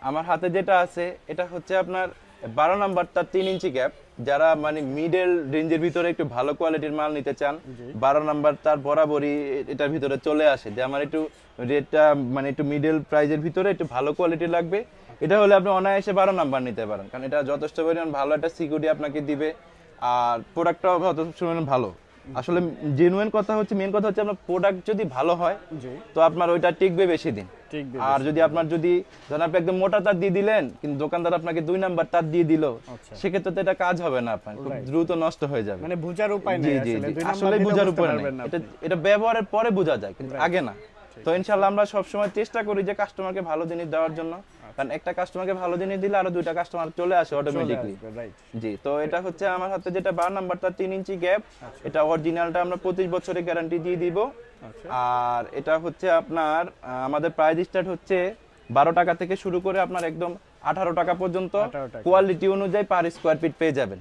আমার হাতে যেটা আছে এটা হচ্ছে আপনার 12 নাম্বার তার 3 ইঞ্চি গ্যাপ। যারা মানে মিডল রেঞ্জের ভিতরে একটু ভালো কোয়ালিটির মাল নিতে চান, 12 নাম্বার তার বরাবরই এটার ভিতরে চলে আসে যে আমার একটু রেটটা মানে একটু মিডল প্রাইজের ভিতরে একটু ভালো কোয়ালিটি লাগবে। এটা হলে আপনি অনায়াসে 12 নাম্বার নিতে পারেন, কারণ এটা যথেষ্ট পরিমাণ ভালো একটা সিকিউরিটি আপনাকে দিবে, আর প্রোডাক্টটাও যথেষ্ট পরিমাণ ভালো। আসলে জেনুইন কথা হচ্ছে, মেন কথা হচ্ছে আপনার প্রোডাক্ট যদি ভালো হয় তো আপনার ওইটা টিকবে বেশি দিন। আর যদি আপনার যদি ধরেন আপনি একদম মোটা তার দিয়ে দিলেন কিন্তু দোকানদার আপনাকে 2 নাম্বার তার দিয়ে দিল, সেক্ষেত্রে তো এটা কাজ হবে না, আপনার খুব দ্রুত নষ্ট হয়ে যাবে। মানে বোঝার উপায় জি নেই জি আসলে, জি, দুই নাম্বার আসলে দিলে বোঝার বুঝতে উপরে পারবেন না এটা আপনি। এটা ব্যবহারের পরে বোঝা যায়, কিন্তু আগে না। তো ইনশাআল্লাহ আমরা সব সময় চেষ্টা করি যে কাস্টমারকে ভালো জিনিস দেওয়ার জন্য, কারণ একটা কাস্টমারকে ভালো জিনিস দিলে আরো দুইটা কাস্টমার চলে আসে অটোমেটিকলি। রাইট। জি, তো এটা হচ্ছে আমার হাতে যেটা 12 নাম্বারটা 3 ইঞ্চি গ্যাপ, এটা অরিজিনালটা আমরা 25 বছরের গ্যারান্টি দিয়ে দিব। আর এটা হচ্ছে আপনার আমাদের প্রাইস স্টার্ট হচ্ছে 12 টাকা থেকে শুরু করে আপনার একদম 18 টাকা পর্যন্ত, 18 টাকা। কোয়ালিটি অনুযায়ী পার স্কয়ার ফিট পেয়ে যাবেন।